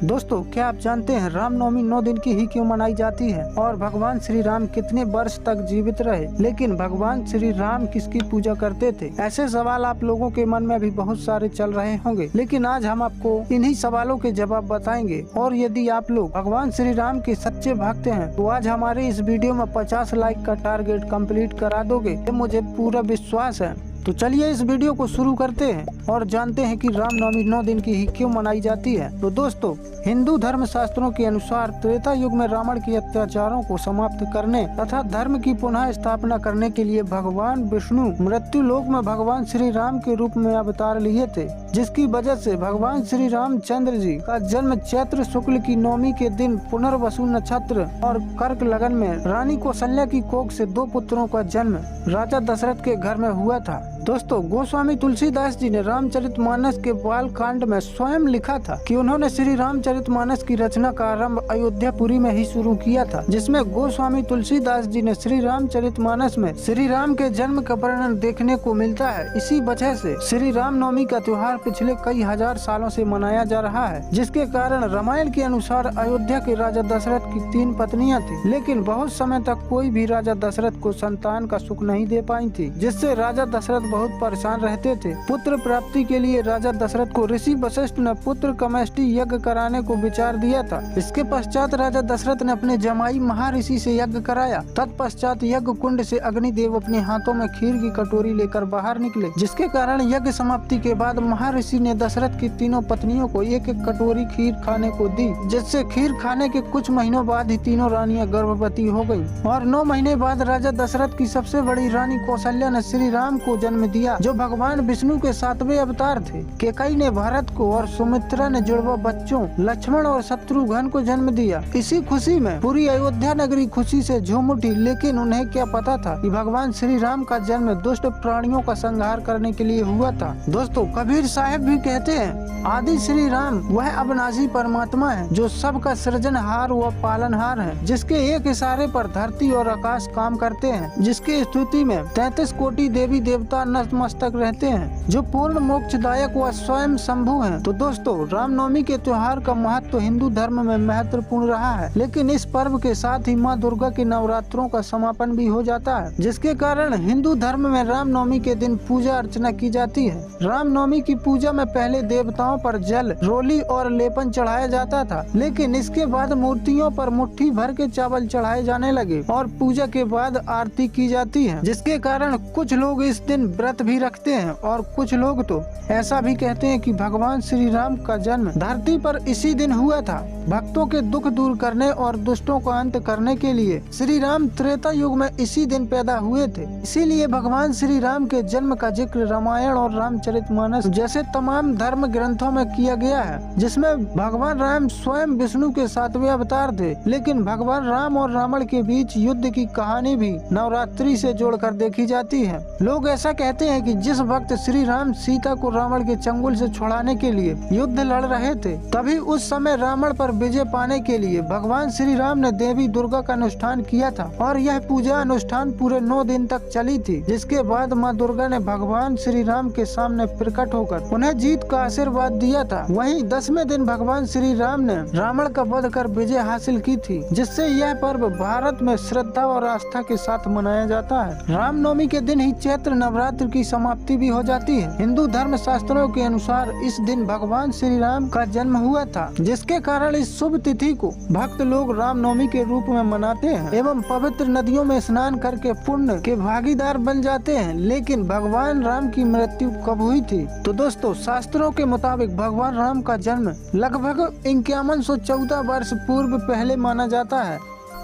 दोस्तों, क्या आप जानते हैं रामनवमी 9 दिन की ही क्यों मनाई जाती है और भगवान श्री राम कितने वर्ष तक जीवित रहे, लेकिन भगवान श्री राम किसकी पूजा करते थे? ऐसे सवाल आप लोगों के मन में भी बहुत सारे चल रहे होंगे, लेकिन आज हम आपको इन्हीं सवालों के जवाब बताएंगे। और यदि आप लोग भगवान श्री राम के सच्चे भक्त हैं तो आज हमारे इस वीडियो में 50 लाइक का टारगेट कंप्लीट करा दोगे, ये मुझे पूरा विश्वास है। तो चलिए इस वीडियो को शुरू करते हैं और जानते हैं कि रामनवमी 9 दिन की ही क्यों मनाई जाती है। तो दोस्तों, हिंदू धर्म शास्त्रों के अनुसार त्रेता युग में रावण के अत्याचारों को समाप्त करने तथा धर्म की पुनः स्थापना करने के लिए भगवान विष्णु मृत्यु लोक में भगवान श्री राम के रूप में अवतार लिए थे, जिसकी वजह से भगवान श्री रामचंद्र जी का जन्म चैत्र शुक्ल की नवमी के दिन पुनर्वसु नक्षत्र और कर्क लगन में रानी कौशल्या की कोख से 2 पुत्रों का जन्म राजा दशरथ के घर में हुआ था। दोस्तों, गोस्वामी तुलसीदास जी ने रामचरितमानस के बाल कांड में स्वयं लिखा था कि उन्होंने श्री रामचरितमानस की रचना का आरंभ अयोध्यापुरी में ही शुरू किया था, जिसमें गोस्वामी तुलसीदास जी ने श्री रामचरितमानस में श्री राम के जन्म का वर्णन देखने को मिलता है। इसी वजह से श्री रामनवमी का त्योहार पिछले कई हजार सालों से मनाया जा रहा है, जिसके कारण रामायण के अनुसार अयोध्या के राजा दशरथ की 3 पत्नियां थी, लेकिन बहुत समय तक कोई भी राजा दशरथ को संतान का सुख नहीं दे पाई थी, जिससे राजा दशरथ बहुत परेशान रहते थे। पुत्र प्राप्ति के लिए राजा दशरथ को ऋषि वशिष्ठ ने पुत्र कमेष्टि यज्ञ कराने को विचार दिया था। इसके पश्चात राजा दशरथ ने अपने जमाई महर्षि से यज्ञ कराया। तत्पश्चात यज्ञ कुंड से अग्निदेव अपने हाथों में खीर की कटोरी लेकर बाहर निकले, जिसके कारण यज्ञ समाप्ति के बाद महर्षि ने दशरथ की तीनों पत्नियों को एक एक कटोरी खीर खाने को दी, जिससे खीर खाने के कुछ महीनों बाद ही तीनों रानियां गर्भवती हो गयी और 9 महीने बाद राजा दशरथ की सबसे बड़ी रानी कौशल्या ने श्री राम को जन्म दिया, जो भगवान विष्णु के 7वें अवतार थे। केकई ने भरत को और सुमित्रा ने जुड़वा बच्चों लक्ष्मण और शत्रुघ्न को जन्म दिया। इसी खुशी में पूरी अयोध्या नगरी खुशी से झूम उठी, लेकिन उन्हें क्या पता था कि भगवान श्री राम का जन्म दुष्ट प्राणियों का संहार करने के लिए हुआ था। दोस्तों, कबीर साहब भी कहते हैं, आदि श्री राम वह अविनाशी परमात्मा है जो सबका सृजनहार व पालनहार है, जिसके एक इशारे पर धरती और आकाश काम करते हैं, जिसकी स्तुति में 33 कोटि देवी देवता नतमस्तक रहते हैं, जो पूर्ण मोक्षदायक व स्वयं शंभु हैं। तो दोस्तों, रामनवमी के त्योहार का महत्व हिंदू धर्म में महत्वपूर्ण रहा है, लेकिन इस पर्व के साथ ही माँ दुर्गा के नवरात्रों का समापन भी हो जाता है, जिसके कारण हिंदू धर्म में रामनवमी के दिन पूजा अर्चना की जाती है। रामनवमी की पूजा में पहले देवताओं पर जल, रोली और लेपन चढ़ाया जाता था, लेकिन इसके बाद मूर्तियों पर मुट्ठी भर के चावल चढ़ाए जाने लगे और पूजा के बाद आरती की जाती है, जिसके कारण कुछ लोग इस दिन व्रत भी रखते हैं और कुछ लोग तो ऐसा भी कहते हैं कि भगवान श्री राम का जन्म धरती पर इसी दिन हुआ था। भक्तों के दुख दूर करने और दुष्टों का अंत करने के लिए श्री राम त्रेता युग में इसी दिन पैदा हुए थे। इसीलिए भगवान श्री राम के जन्म का जिक्र रामायण और रामचरितमानस जैसे तमाम धर्म ग्रंथों में किया गया है, जिसमें भगवान राम स्वयं विष्णु के 7वें अवतार थे। लेकिन भगवान राम और रावण के बीच युद्ध की कहानी भी नवरात्रि से जोड़कर देखी जाती है। लोग ऐसा कहते हैं कि जिस वक्त श्री राम सीता को रावण के चंगुल से छुड़ाने के लिए युद्ध लड़ रहे थे, तभी उस समय रावण पर विजय पाने के लिए भगवान श्री राम ने देवी दुर्गा का अनुष्ठान किया था और यह पूजा अनुष्ठान पूरे 9 दिन तक चली थी, जिसके बाद माँ दुर्गा ने भगवान श्री राम के सामने प्रकट होकर उन्हें जीत का आशीर्वाद दिया था। वहीं 10वें दिन भगवान श्री राम ने रावण का वध कर विजय हासिल की थी, जिससे यह पर्व भारत में श्रद्धा और आस्था के साथ मनाया जाता है। रामनवमी के दिन ही चैत्र नवरात्र की समाप्ति भी हो जाती है। हिंदू धर्म शास्त्रों के अनुसार इस दिन भगवान श्री राम का जन्म हुआ था, जिसके कारण इस शुभ तिथि को भक्त लोग रामनवमी के रूप में मनाते हैं एवं पवित्र नदियों में स्नान करके पुण्य के भागीदार बन जाते हैं। लेकिन भगवान राम की मृत्यु कब हुई थी? तो दोस्तों, शास्त्रों के मुताबिक भगवान राम का जन्म लगभग 5114 वर्ष पूर्व पहले माना जाता है।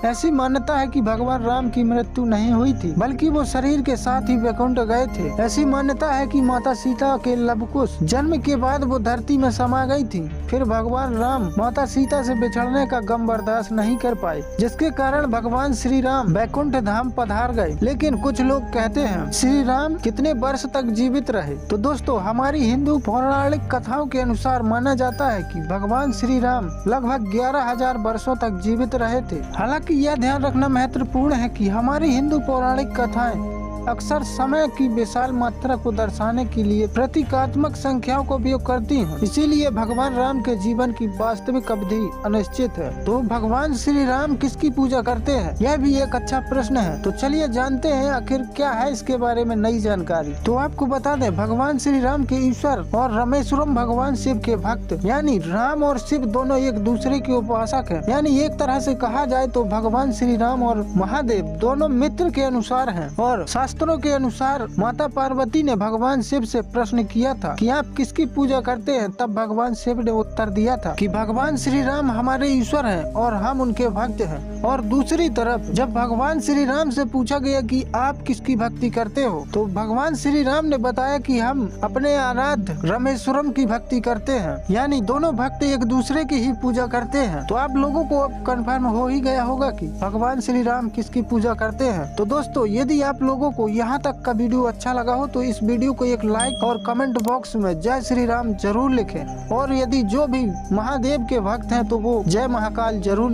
ऐसी मान्यता है कि भगवान राम की मृत्यु नहीं हुई थी, बल्कि वो शरीर के साथ ही वैकुंठ गए थे। ऐसी मान्यता है कि माता सीता के लवकुश जन्म के बाद वो धरती में समा गई थी। फिर भगवान राम माता सीता से बिछड़ने का गम बर्दाश्त नहीं कर पाए, जिसके कारण भगवान श्री राम वैकुंठ धाम पधार गए। लेकिन कुछ लोग कहते हैं श्री राम कितने वर्ष तक जीवित रहे। तो दोस्तों, हमारी हिंदू पौराणिक कथाओं के अनुसार माना जाता है कि भगवान श्री राम लगभग 11,000 वर्षों तक जीवित रहे थे। हालांकि यह ध्यान रखना महत्वपूर्ण है कि हमारी हिंदू पौराणिक कथाएं अक्सर समय की विशाल मात्रा को दर्शाने के लिए प्रतीकात्मक संख्याओं का उपयोग करती हैं। इसीलिए भगवान राम के जीवन की वास्तविक अवधि अनिश्चित है। तो भगवान श्री राम किसकी पूजा करते हैं, यह भी एक अच्छा प्रश्न है। तो चलिए जानते हैं आखिर क्या है इसके बारे में नई जानकारी। तो आपको बता दें, भगवान श्री राम के ईश्वर और रामेश्वरम भगवान शिव के भक्त, यानी राम और शिव दोनों एक दूसरे के उपासक हैं। यानी एक तरह से कहा जाए तो भगवान श्री राम और महादेव दोनों मित्र के अनुसार हैं। और शास्त्रों के अनुसार माता पार्वती ने भगवान शिव से प्रश्न किया था कि आप किसकी पूजा करते हैं, तब भगवान शिव ने उत्तर दिया था कि भगवान श्री राम हमारे ईश्वर हैं और हम उनके भक्त हैं। और दूसरी तरफ जब भगवान श्री राम से पूछा गया कि आप किसकी भक्ति करते हो, तो भगवान श्री राम ने बताया कि हम अपने आराध्य रामेश्वरम की भक्ति करते हैं। यानी दोनों भक्त एक दूसरे की ही पूजा करते हैं। तो आप लोगों को अब कंफर्म हो ही गया होगा कि भगवान श्री राम किसकी पूजा करते हैं। तो दोस्तों, यदि आप लोगों को यहाँ तक का वीडियो अच्छा लगा हो तो इस वीडियो को एक लाइक और कमेंट बॉक्स में जय श्री राम जरूर लिखें। और यदि जो भी महादेव के भक्त हैं तो वो जय महाकाल जरूर